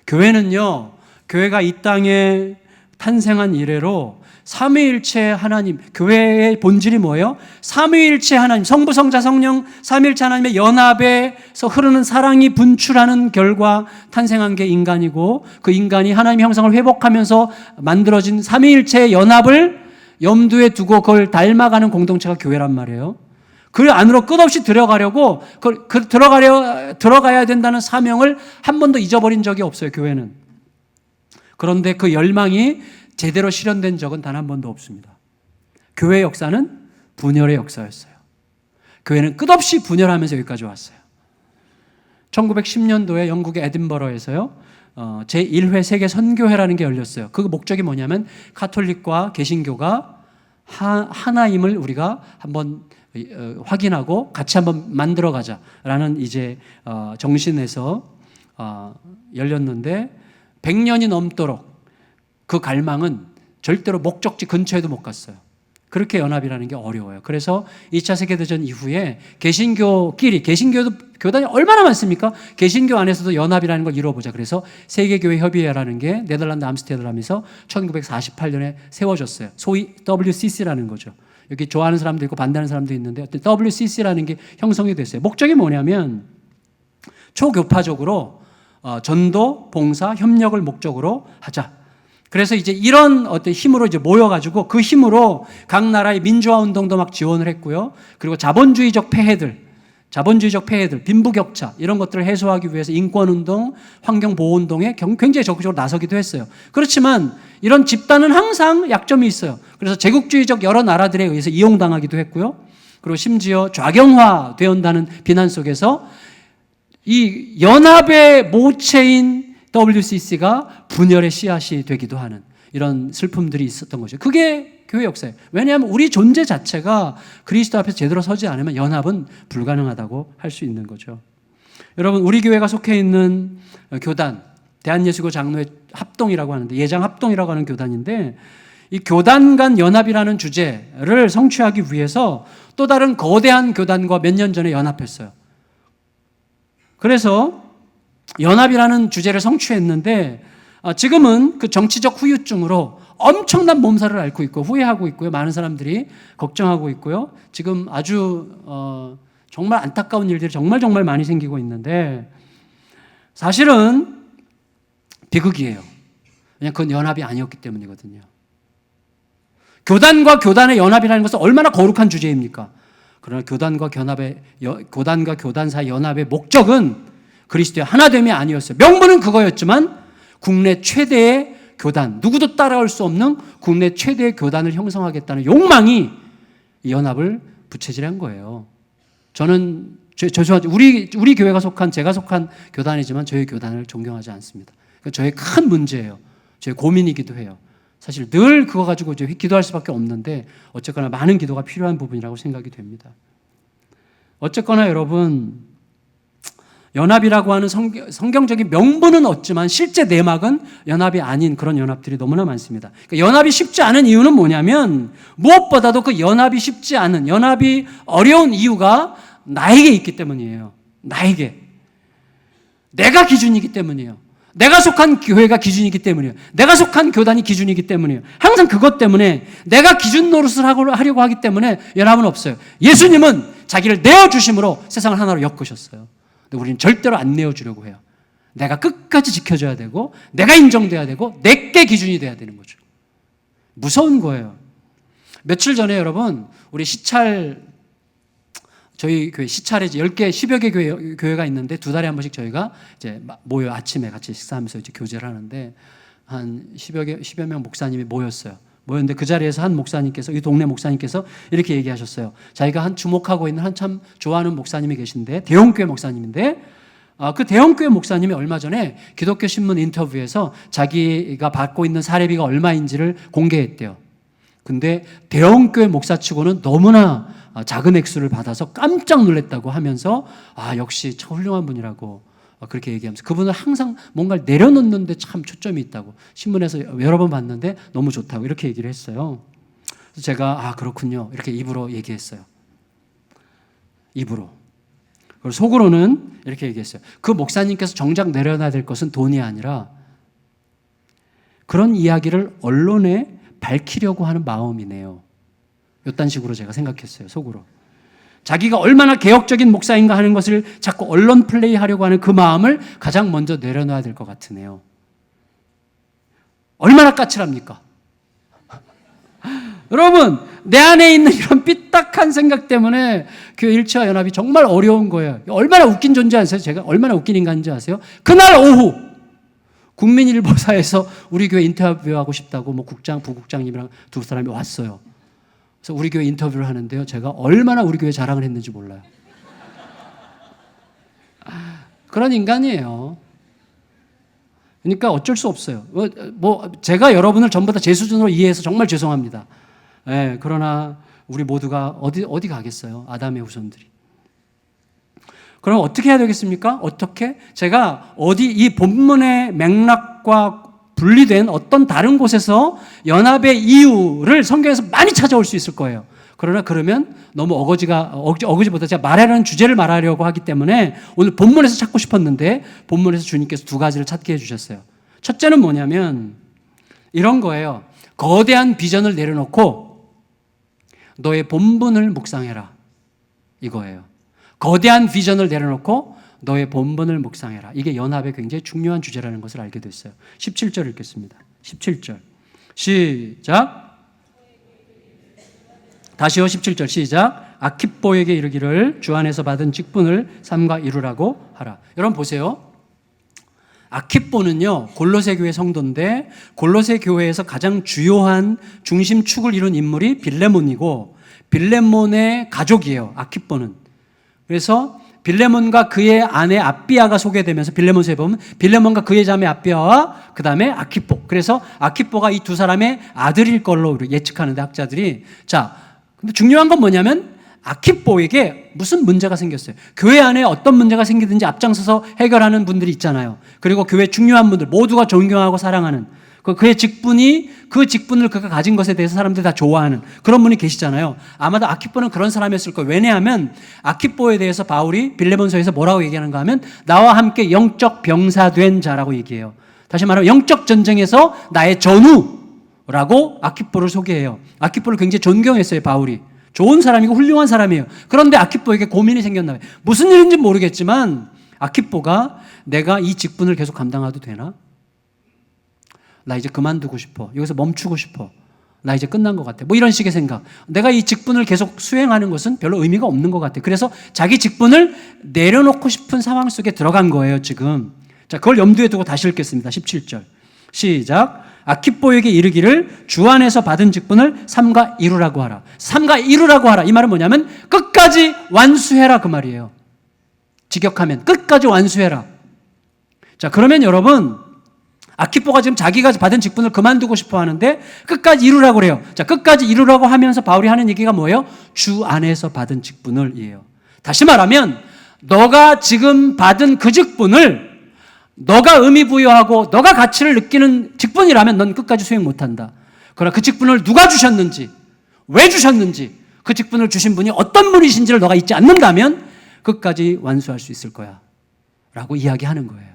교회는요, 교회가 이 땅에 탄생한 이래로 삼위일체 하나님, 교회의 본질이 뭐예요? 삼위일체 하나님, 성부, 성자, 성령, 삼위일체 하나님의 연합에서 흐르는 사랑이 분출하는 결과 탄생한 게 인간이고, 그 인간이 하나님의 형상을 회복하면서 만들어진 삼위일체의 연합을 염두에 두고 그걸 닮아가는 공동체가 교회란 말이에요. 그 안으로 끝없이 들어가려고, 들어가야 된다는 사명을 한 번도 잊어버린 적이 없어요, 교회는. 그런데 그 열망이 제대로 실현된 적은 단 한 번도 없습니다. 교회의 역사는 분열의 역사였어요. 교회는 끝없이 분열하면서 여기까지 왔어요. 1910년도에 영국의 에딘버러에서요, 제1회 세계 선교회라는 게 열렸어요. 그 목적이 뭐냐면 가톨릭과 개신교가 하나임을 우리가 한번 확인하고 같이 한번 만들어가자라는 이제 정신에서 열렸는데 100년이 넘도록 그 갈망은 절대로 목적지 근처에도 못 갔어요. 그렇게 연합이라는 게 어려워요. 그래서 2차 세계대전 이후에 개신교끼리, 개신교도 교단이 얼마나 많습니까? 개신교 안에서도 연합이라는 걸 이루어보자. 그래서 세계교회 협의회라는 게 네덜란드 암스테르담에서 1948년에 세워졌어요. 소위 WCC라는 거죠. 여기 좋아하는 사람도 있고 반대하는 사람도 있는데 WCC라는 게 형성이 됐어요. 목적이 뭐냐면 초교파적으로 전도, 봉사, 협력을 목적으로 하자. 그래서 이제 이런 어떤 힘으로 이제 모여가지고 그 힘으로 각 나라의 민주화 운동도 막 지원을 했고요. 그리고 자본주의적 폐해들, 빈부격차 이런 것들을 해소하기 위해서 인권운동, 환경보호운동에 굉장히 적극적으로 나서기도 했어요. 그렇지만 이런 집단은 항상 약점이 있어요. 그래서 제국주의적 여러 나라들에 의해서 이용당하기도 했고요. 그리고 심지어 좌경화되어 온다는 비난 속에서 이 연합의 모체인 WCC가 분열의 씨앗이 되기도 하는 이런 슬픔들이 있었던 거죠. 그게 교회 역사예요. 왜냐하면 우리 존재 자체가 그리스도 앞에서 제대로 서지 않으면 연합은 불가능하다고 할 수 있는 거죠. 여러분, 우리 교회가 속해 있는 교단, 대한예수교 장로회 합동이라고 하는데, 예장 합동이라고 하는 교단인데, 이 교단 간 연합이라는 주제를 성취하기 위해서 또 다른 거대한 교단과 몇 년 전에 연합했어요. 그래서 연합이라는 주제를 성취했는데 지금은 그 정치적 후유증으로 엄청난 몸살을 앓고 있고 후회하고 있고요. 많은 사람들이 걱정하고 있고요. 지금 아주 정말 안타까운 일들이 정말 많이 생기고 있는데 사실은 비극이에요. 그냥 그건 연합이 아니었기 때문이거든요. 교단과 교단의 연합이라는 것은 얼마나 거룩한 주제입니까? 그러나 교단과 교단사의 연합의 목적은 그리스도의 하나됨이 아니었어요. 명분은 그거였지만 국내 최대의 교단, 누구도 따라올 수 없는 국내 최대의 교단을 형성하겠다는 욕망이 이 연합을 부채질한 거예요. 저는 우리 교회가 제가 속한 교단이지만 저희 교단을 존경하지 않습니다. 저의 큰 문제예요. 저의 고민이기도 해요. 사실 늘 그거 가지고 이제 기도할 수밖에 없는데 어쨌거나 많은 기도가 필요한 부분이라고 생각이 됩니다. 어쨌거나 여러분, 연합이라고 하는 성경적인 명분은 없지만 실제 내막은 연합이 아닌 그런 연합들이 너무나 많습니다. 그러니까 연합이 쉽지 않은 이유는 뭐냐면 무엇보다도 그 연합이 쉽지 않은, 연합이 어려운 이유가 나에게 있기 때문이에요. 나에게. 내가 기준이기 때문이에요. 내가 속한 교회가 기준이기 때문이에요. 내가 속한 교단이 기준이기 때문이에요. 항상 그것 때문에 내가 기준 노릇을 하려고 하기 때문에 연합은 없어요. 예수님은 자기를 내어주심으로 세상을 하나로 엮으셨어요. 근데 우리는 절대로 안 내어주려고 해요. 내가 끝까지 지켜줘야 되고 내가 인정돼야 되고 내게 기준이 돼야 되는 거죠. 무서운 거예요. 며칠 전에 여러분 우리 시찰, 저희 교회 시찰에 10개, 10여 개 교회가 있는데 2달에 한 번씩 저희가 이제 모여 아침에 같이 식사하면서 이제 교제를 하는데 한 10여 명 목사님이 모였는데 그 자리에서 한 목사님께서, 이 동네 목사님께서 이렇게 얘기하셨어요. 자기가 한 주목하고 있는 한참 좋아하는 목사님이 계신데 대형교회 목사님인데 그 대형교회 목사님이 얼마 전에 기독교 신문 인터뷰에서 자기가 받고 있는 사례비가 얼마인지를 공개했대요. 근데 대형교회 목사치고는 너무나 작은 액수를 받아서 깜짝 놀랐다고 하면서 역시 참 훌륭한 분이라고 그렇게 얘기하면서 그분은 항상 뭔가를 내려놓는데 참 초점이 있다고 신문에서 여러 번 봤는데 너무 좋다고 이렇게 얘기를 했어요. 그래서 제가 그렇군요 이렇게 입으로 얘기했어요. 입으로. 그리고 속으로는 이렇게 얘기했어요. 그 목사님께서 정작 내려놔야 될 것은 돈이 아니라 그런 이야기를 언론에 밝히려고 하는 마음이네요. 이딴 식으로 제가 생각했어요. 속으로. 자기가 얼마나 개혁적인 목사인가 하는 것을 자꾸 언론 플레이하려고 하는 그 마음을 가장 먼저 내려놔야 될 것 같으네요. 얼마나 까칠합니까? 여러분, 내 안에 있는 이런 삐딱한 생각 때문에 교회 일치와 연합이 정말 어려운 거예요. 얼마나 웃긴 존재 아세요? 제가 얼마나 웃긴 인간인지 아세요? 그날 오후 국민일보사에서 우리 교회 인터뷰하고 싶다고 부국장님이랑 두 사람이 왔어요. 그래서 우리 교회 인터뷰를 하는데요. 제가 얼마나 우리 교회 자랑을 했는지 몰라요. 그런 인간이에요. 그러니까 어쩔 수 없어요. 제가 여러분을 전부 다 제 수준으로 이해해서 정말 죄송합니다. 네, 그러나 우리 모두가 어디 가겠어요? 아담의 후손들이. 그럼 어떻게 해야 되겠습니까? 어떻게? 제가 이 본문의 맥락과 분리된 어떤 다른 곳에서 연합의 이유를 성경에서 많이 찾아올 수 있을 거예요. 그러면 너무 어거지보다 제가 말하려는 주제를 말하려고 하기 때문에 오늘 본문에서 찾고 싶었는데 본문에서 주님께서 2가지를 찾게 해주셨어요. 첫째는 뭐냐면 이런 거예요. 거대한 비전을 내려놓고 너의 본분을 묵상해라. 이거예요. 거대한 비전을 내려놓고 너의 본분을 묵상해라. 이게 연합의 굉장히 중요한 주제라는 것을 알게 됐어요. 17절 읽겠습니다. 17절. 시작. 다시요. 17절 시작. 아키뽀에게 이르기를 주 안에서 받은 직분을 삼가 이루라고 하라. 여러분 보세요. 아키뽀는요, 골로새 교회 성도인데 골로새 교회에서 가장 주요한 중심축을 이룬 인물이 빌레몬이고 빌레몬의 가족이에요. 아키뽀는. 그래서 빌레몬과 그의 아내 아비아가 소개되면서 빌레몬서에 보면 빌레몬과 그의 자매 아비아와 그 다음에 아키뽀. 그래서 아키뽀가 이 두 사람의 아들일 걸로 예측하는데 학자들이. 자, 근데 중요한 건 뭐냐면 아키뽀에게 무슨 문제가 생겼어요. 교회 안에 어떤 문제가 생기든지 앞장서서 해결하는 분들이 있잖아요. 그리고 교회 중요한 분들 모두가 존경하고 사랑하는 그의 그 직분을 그가 가진 것에 대해서 사람들이 다 좋아하는 그런 분이 계시잖아요. 아마도 아키뽀는 그런 사람이었을 거예요. 왜냐하면 아키뽀에 대해서 바울이 빌레몬서에서 뭐라고 얘기하는가 하면 나와 함께 영적 병사된 자라고 얘기해요. 다시 말하면 영적 전쟁에서 나의 전우라고 아키뽀를 소개해요. 아키뽀를 굉장히 존경했어요. 바울이. 좋은 사람이고 훌륭한 사람이에요. 그런데 아키뽀에게 고민이 생겼나 봐요. 무슨 일인지 모르겠지만 아키뽀가 내가 이 직분을 계속 감당해도 되나? 나 이제 그만두고 싶어. 여기서 멈추고 싶어. 나 이제 끝난 것 같아. 뭐 이런 식의 생각. 내가 이 직분을 계속 수행하는 것은 별로 의미가 없는 것 같아. 그래서 자기 직분을 내려놓고 싶은 상황 속에 들어간 거예요, 지금. 자, 그걸 염두에 두고 다시 읽겠습니다. 17절. 시작. 아키뽀에게 이르기를 주 안에서 받은 직분을 삼가 이루라고 하라. 삼가 이루라고 하라. 이 말은 뭐냐면 끝까지 완수해라 그 말이에요. 직역하면 끝까지 완수해라. 자, 그러면 여러분 아키뽀가 지금 자기가 받은 직분을 그만두고 싶어 하는데 끝까지 이루라고 그래요. 자, 끝까지 이루라고 하면서 바울이 하는 얘기가 뭐예요? 주 안에서 받은 직분을 이에요. 다시 말하면 너가 지금 받은 그 직분을 너가 의미 부여하고 너가 가치를 느끼는 직분이라면 넌 끝까지 수행 못한다. 그러나 그 직분을 누가 주셨는지, 왜 주셨는지, 그 직분을 주신 분이 어떤 분이신지를 너가 잊지 않는다면 끝까지 완수할 수 있을 거야 라고 이야기하는 거예요.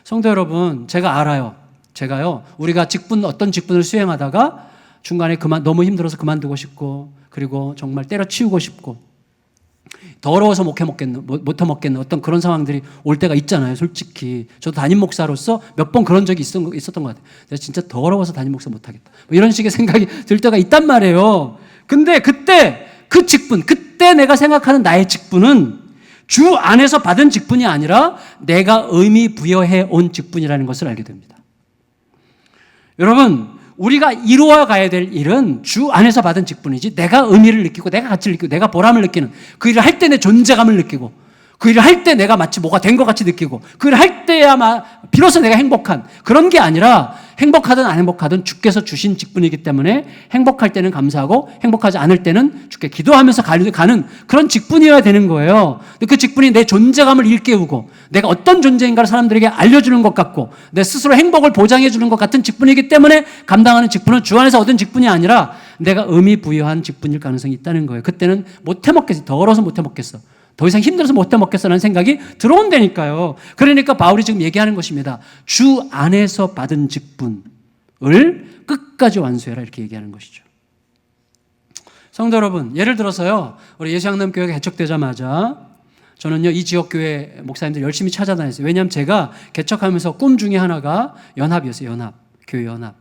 성도 여러분, 제가 알아요. 제가요, 우리가 어떤 직분을 수행하다가 중간에 너무 힘들어서 그만두고 싶고, 그리고 정말 때려치우고 싶고, 더러워서 못해 먹겠는 어떤 그런 상황들이 올 때가 있잖아요. 솔직히 저도 담임 목사로서 몇 번 그런 적이 있었던 것 같아요. 내가 진짜 더러워서 담임 목사 못하겠다, 뭐 이런 식의 생각이 들 때가 있단 말이에요. 근데 그때 그 직분, 그때 내가 생각하는 나의 직분은 주 안에서 받은 직분이 아니라 내가 의미 부여해 온 직분이라는 것을 알게 됩니다. 여러분, 우리가 이루어 가야 될 일은 주 안에서 받은 직분이지, 내가 의미를 느끼고 내가 가치를 느끼고 내가 보람을 느끼는 그 일을 할 때 내 존재감을 느끼고 그 일을 할 때 내가 마치 뭐가 된 것 같이 느끼고 그 일을 할 때야 비로소 내가 행복한 그런 게 아니라, 행복하든 안 행복하든 주께서 주신 직분이기 때문에 행복할 때는 감사하고 행복하지 않을 때는 주께 기도하면서 가는 그런 직분이어야 되는 거예요. 근데 그 직분이 내 존재감을 일깨우고 내가 어떤 존재인가를 사람들에게 알려주는 것 같고 내 스스로 행복을 보장해 주는 것 같은 직분이기 때문에 감당하는 직분은 주 안에서 얻은 직분이 아니라 내가 의미 부여한 직분일 가능성이 있다는 거예요. 그때는 못해 먹겠어. 더러워서 못해 먹겠어. 더 이상 힘들어서 못해 먹겠어라는 생각이 들어온다니까요. 그러니까 바울이 지금 얘기하는 것입니다. 주 안에서 받은 직분을 끝까지 완수해라, 이렇게 얘기하는 것이죠. 성도 여러분, 예를 들어서요, 우리 예수양남교회가 개척되자마자 저는요, 이 지역교회 목사님들 열심히 찾아다녔어요. 왜냐하면 제가 개척하면서 꿈 중에 하나가 연합이었어요. 교회 연합.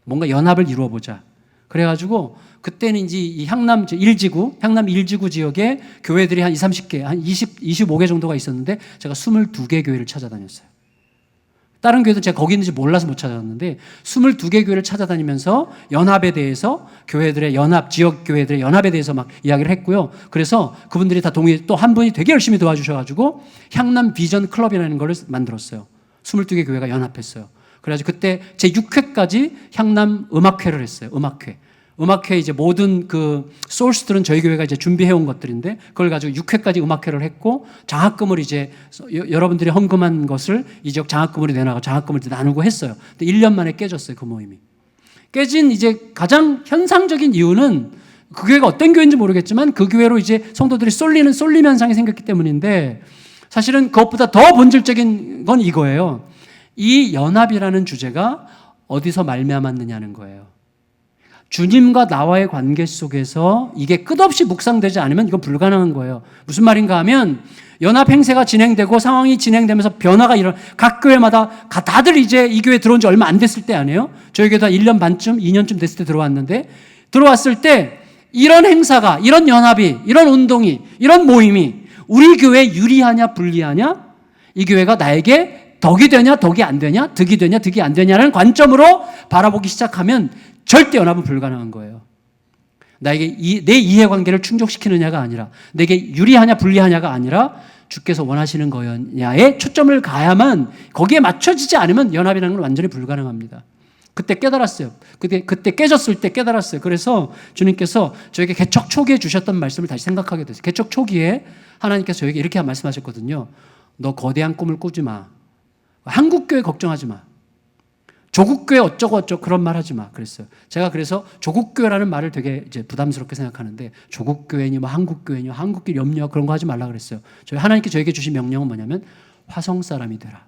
뭔가 연합을 이루어보자. 그래가지고 그때는 이제 이 향남 1지구 지역에 교회들이 한 20-30개, 한 25개 정도가 있었는데 제가 22개 교회를 찾아다녔어요. 다른 교회도 제가 거기 있는지 몰라서 못 찾아갔는데 22개 교회를 찾아다니면서 연합에 대해서, 지역 교회들의 연합에 대해서 막 이야기를 했고요. 그래서 그분들이 다 또 한 분이 되게 열심히 도와주셔가지고 향남 비전 클럽이라는 걸 만들었어요. 22개 교회가 연합했어요. 그래가지고 그때 제 6회까지 향남 음악회를 했어요. 음악회 이제 모든 그 소스들은 저희 교회가 이제 준비해온 것들인데 그걸 가지고 6회까지 음악회를 했고, 장학금을 이제 여러분들이 헌금한 것을 이 지역 장학금으로 내놔가 장학금을 나누고 했어요. 근데 1년 만에 깨졌어요, 그 모임이. 깨진 이제 가장 현상적인 이유는 그 교회가 어떤 교회인지 모르겠지만 그 교회로 이제 성도들이 쏠림 현상이 생겼기 때문인데, 사실은 그것보다 더 본질적인 건 이거예요. 이 연합이라는 주제가 어디서 말미암았느냐는 거예요. 주님과 나와의 관계 속에서 이게 끝없이 묵상되지 않으면 이건 불가능한 거예요. 무슨 말인가 하면, 연합 행세가 진행되고 상황이 진행되면서 변화가 각 교회마다 다들 이제 이 교회에 들어온 지 얼마 안 됐을 때 아니에요? 저희 교회도 1년 반쯤, 2년쯤 됐을 때 들어왔을 때 이런 행사가, 이런 연합이, 이런 운동이, 이런 모임이 우리 교회에 유리하냐 불리하냐, 이 교회가 나에게 덕이 되냐 덕이 안 되냐, 득이 되냐 득이 안 되냐라는 관점으로 바라보기 시작하면 절대 연합은 불가능한 거예요. 나에게 내 이해관계를 충족시키느냐가 아니라, 내게 유리하냐 불리하냐가 아니라 주께서 원하시는 거냐에 초점을 가야만, 거기에 맞춰지지 않으면 연합이라는 건 완전히 불가능합니다. 그때 깨달았어요. 그때 깨졌을 때 깨달았어요. 그래서 주님께서 저에게 개척 초기에 주셨던 말씀을 다시 생각하게 됐어요. 개척 초기에 하나님께서 저에게 이렇게 말씀하셨거든요. 너 거대한 꿈을 꾸지 마. 한국교회 걱정하지 마. 조국교회 어쩌고 그런 말 하지 마. 그랬어요. 제가 그래서 조국교회라는 말을 되게 이제 부담스럽게 생각하는데, 조국교회니 뭐 한국교회니 한국길 염려 그런 거 하지 말라 그랬어요. 하나님께 저에게 주신 명령은 뭐냐면 화성 사람이 되라,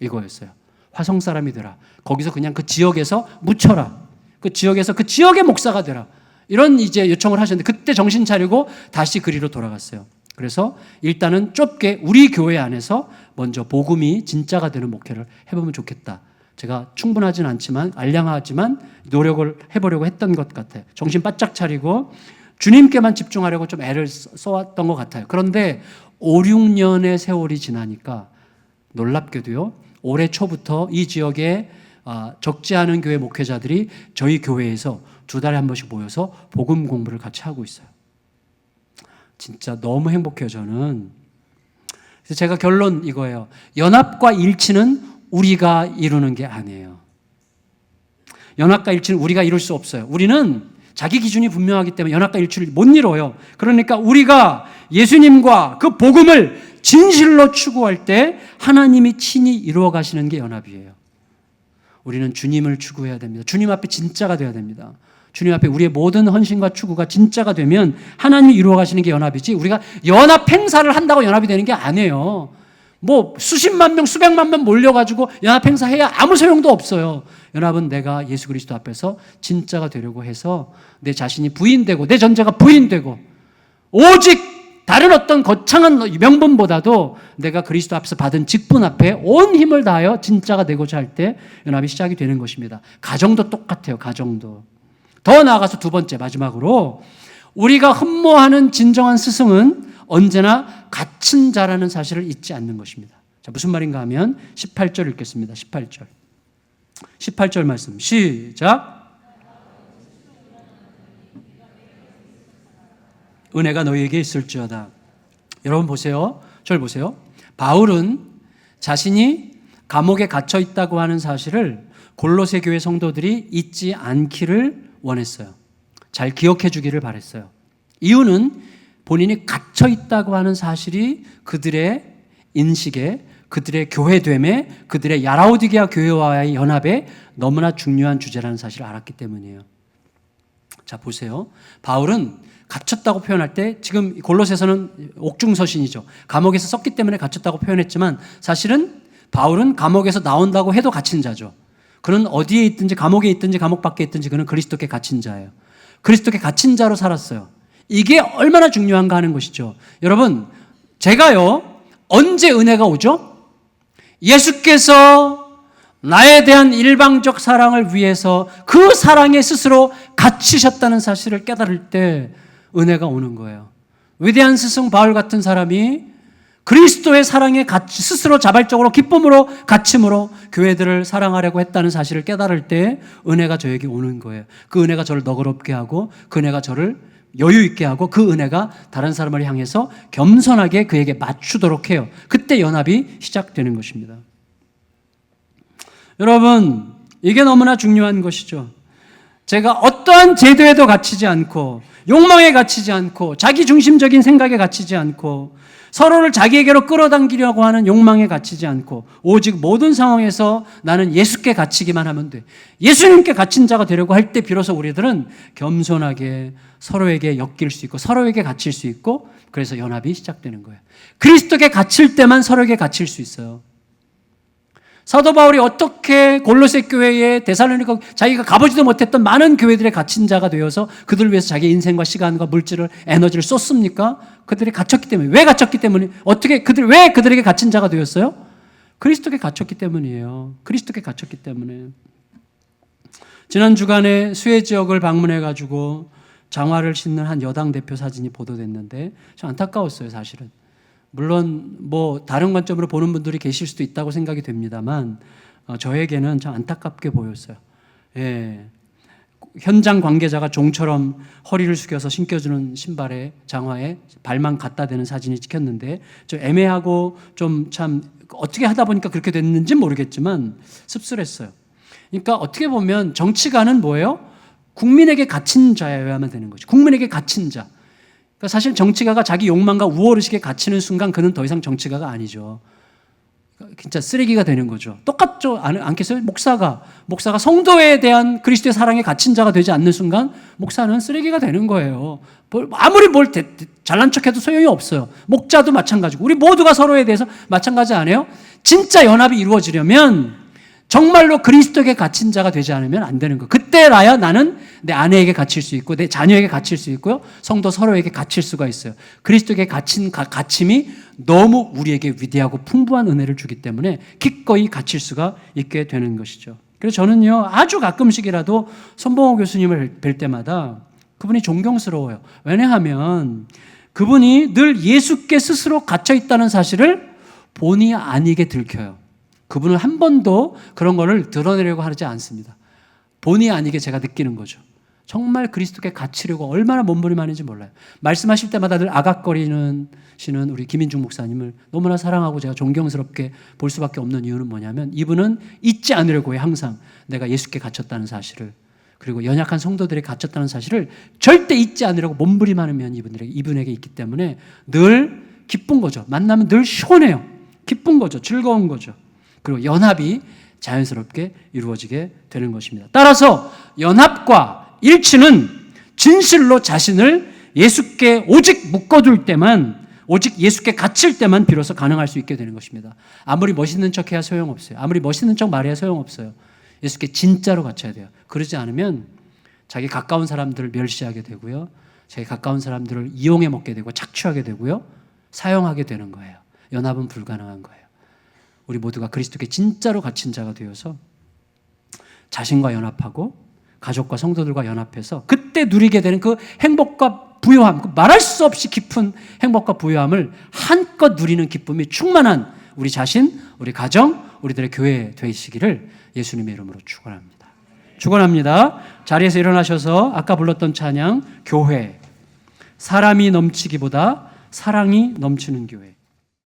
이거였어요. 화성 사람이 되라. 거기서 그냥 그 지역에서 묻혀라. 그 지역에서 그 지역의 목사가 되라. 이런 이제 요청을 하셨는데, 그때 정신 차리고 다시 그리로 돌아갔어요. 그래서 일단은 좁게 우리 교회 안에서 먼저 복음이 진짜가 되는 목회를 해보면 좋겠다. 제가 충분하진 않지만, 알량하지만 노력을 해보려고 했던 것 같아요. 정신 바짝 차리고 주님께만 집중하려고 좀 애를 써왔던 것 같아요. 그런데 5, 6년의 세월이 지나니까 놀랍게도요, 올해 초부터 이 지역에 적지 않은 교회 목회자들이 저희 교회에서 2달에 한 번씩 모여서 복음 공부를 같이 하고 있어요. 진짜 너무 행복해요, 저는. 그래서 제가 결론 이거예요. 연합과 일치는 우리가 이루는 게 아니에요. 연합과 일치는 우리가 이룰 수 없어요. 우리는 자기 기준이 분명하기 때문에 연합과 일치를 못 이뤄요. 그러니까 우리가 예수님과 그 복음을 진실로 추구할 때 하나님이 친히 이루어 가시는 게 연합이에요. 우리는 주님을 추구해야 됩니다. 주님 앞에 진짜가 돼야 됩니다. 주님 앞에 우리의 모든 헌신과 추구가 진짜가 되면 하나님이 이루어 가시는 게 연합이지, 우리가 연합 행사를 한다고 연합이 되는 게 아니에요. 뭐 수십만 명, 수백만 명 몰려가지고 연합 행사해야 아무 소용도 없어요. 연합은 내가 예수 그리스도 앞에서 진짜가 되려고 해서 내 자신이 부인되고 내 존재가 부인되고 오직 다른 어떤 거창한 명분보다도 내가 그리스도 앞에서 받은 직분 앞에 온 힘을 다하여 진짜가 되고자 할 때 연합이 시작이 되는 것입니다. 가정도 똑같아요. 가정도. 더 나아가서 두 번째 마지막으로 우리가 흠모하는 진정한 스승은 언제나 갇힌 자라는 사실을 잊지 않는 것입니다. 자, 무슨 말인가 하면 18절 읽겠습니다. 18절 말씀 시작. 은혜가 너희에게 있을지어다. 여러분 보세요. 저를 보세요. 바울은 자신이 감옥에 갇혀 있다고 하는 사실을 골로새 교회 성도들이 잊지 않기를 원했어요. 잘 기억해 주기를 바랬어요. 이유는 본인이 갇혀 있다고 하는 사실이 그들의 인식에, 그들의 교회됨에, 그들의 야라오디게아 교회와의 연합에 너무나 중요한 주제라는 사실을 알았기 때문이에요. 자, 보세요. 바울은 갇혔다고 표현할 때 지금 골로새서는 옥중서신이죠. 감옥에서 썼기 때문에 갇혔다고 표현했지만 사실은 바울은 감옥에서 나온다고 해도 갇힌 자죠. 그는 어디에 있든지 감옥에 있든지 감옥 밖에 있든지 그는 그리스도께 갇힌 자예요. 그리스도께 갇힌 자로 살았어요. 이게 얼마나 중요한가 하는 것이죠. 여러분, 제가요, 언제 은혜가 오죠? 예수께서 나에 대한 일방적 사랑을 위해서 그 사랑에 스스로 갇히셨다는 사실을 깨달을 때 은혜가 오는 거예요. 위대한 스승 바울 같은 사람이 그리스도의 사랑에 스스로 자발적으로 기쁨으로 갇힘으로 교회들을 사랑하려고 했다는 사실을 깨달을 때 은혜가 저에게 오는 거예요. 그 은혜가 저를 너그럽게 하고 그 은혜가 저를 여유 있게 하고 그 은혜가 다른 사람을 향해서 겸손하게 그에게 맞추도록 해요. 그때 연합이 시작되는 것입니다. 여러분, 이게 너무나 중요한 것이죠. 제가 어떠한 제도에도 갇히지 않고 욕망에 갇히지 않고 자기 중심적인 생각에 갇히지 않고 서로를 자기에게로 끌어당기려고 하는 욕망에 갇히지 않고 오직 모든 상황에서 나는 예수께 갇히기만 하면 돼. 예수님께 갇힌 자가 되려고 할 때 비로소 우리들은 겸손하게 서로에게 엮일 수 있고 서로에게 갇힐 수 있고 그래서 연합이 시작되는 거예요. 그리스도께 갇힐 때만 서로에게 갇힐 수 있어요. 사도 바울이 어떻게 골로새 교회에 데살로니가 자기가 가보지도 못했던 많은 교회들의 갇힌 자가 되어서 그들을 위해서 자기 인생과 시간과 물질을 에너지를 쏟습니까? 그들이 갇혔기 때문에. 왜 갇혔기 때문에? 왜 그들에게 갇힌 자가 되었어요? 그리스도께 갇혔기 때문이에요. 그리스도께 갇혔기 때문에. 지난 주간에 수해 지역을 방문해가지고 장화를 신는 한 여당 대표 사진이 보도됐는데 좀 안타까웠어요, 사실은. 물론 뭐 다른 관점으로 보는 분들이 계실 수도 있다고 생각이 됩니다만 저에게는 참 안타깝게 보였어요. 예. 현장 관계자가 종처럼 허리를 숙여서 신겨주는 신발에 장화에 발만 갖다 대는 사진이 찍혔는데 좀 애매하고 좀 참 어떻게 하다 보니까 그렇게 됐는지 모르겠지만 씁쓸했어요. 그러니까 어떻게 보면 정치가는 뭐예요? 국민에게 갇힌 자여야만 되는 거죠. 국민에게 갇힌 자. 그러니까 사실 정치가가 자기 욕망과 우월의식에 갇히는 순간 그는 더 이상 정치가가 아니죠. 진짜 쓰레기가 되는 거죠. 똑같죠? 않겠어요? 목사가 성도에 대한 그리스도의 사랑에 갇힌 자가 되지 않는 순간 목사는 쓰레기가 되는 거예요. 아무리 잘난 척해도 소용이 없어요. 목자도 마찬가지고 우리 모두가 서로에 대해서 마찬가지 아니에요? 진짜 연합이 이루어지려면 정말로 그리스도에게 갇힌 자가 되지 않으면 안 되는 거예요. 그때라야 나는 내 아내에게 갇힐 수 있고 내 자녀에게 갇힐 수 있고요. 성도 서로에게 갇힐 수가 있어요. 그리스도에게 갇힘이 너무 우리에게 위대하고 풍부한 은혜를 주기 때문에 기꺼이 갇힐 수가 있게 되는 것이죠. 그래서 저는요, 아주 가끔씩이라도 손봉호 교수님을 뵐 때마다 그분이 존경스러워요. 왜냐하면 그분이 늘 예수께 스스로 갇혀 있다는 사실을 본의 아니게 들켜요. 그분은 한 번도 그런 거를 드러내려고 하지 않습니다. 본의 아니게 제가 느끼는 거죠. 정말 그리스도께 갇히려고 얼마나 몸부림하는지 몰라요. 말씀하실 때마다 늘 아각거리시는 우리 김인중 목사님을 너무나 사랑하고 제가 존경스럽게 볼 수밖에 없는 이유는 뭐냐면 이분은 잊지 않으려고 해요. 항상 내가 예수께 갇혔다는 사실을, 그리고 연약한 성도들에게 갇혔다는 사실을 절대 잊지 않으려고 몸부림하는 면이 이분에게 있기 때문에 늘 기쁜 거죠. 만나면 늘 시원해요. 기쁜 거죠. 즐거운 거죠. 그리고 연합이 자연스럽게 이루어지게 되는 것입니다. 따라서 연합과 일치는 진실로 자신을 예수께 오직 묶어둘 때만 오직 예수께 갇힐 때만 비로소 가능할 수 있게 되는 것입니다. 아무리 멋있는 척해야 소용없어요. 아무리 멋있는 척 말해야 소용없어요. 예수께 진짜로 갇혀야 돼요. 그러지 않으면 자기 가까운 사람들을 멸시하게 되고요. 자기 가까운 사람들을 이용해 먹게 되고 착취하게 되고요. 사용하게 되는 거예요. 연합은 불가능한 거예요. 우리 모두가 그리스도께 진짜로 갇힌 자가 되어서 자신과 연합하고 가족과 성도들과 연합해서 그때 누리게 되는 그 행복과 부요함, 그 말할 수 없이 깊은 행복과 부요함을 한껏 누리는 기쁨이 충만한 우리 자신, 우리 가정, 우리들의 교회 되시기를 예수님의 이름으로 축원합니다. 축원합니다. 자리에서 일어나셔서 아까 불렀던 찬양 교회, 사람이 넘치기보다 사랑이 넘치는 교회.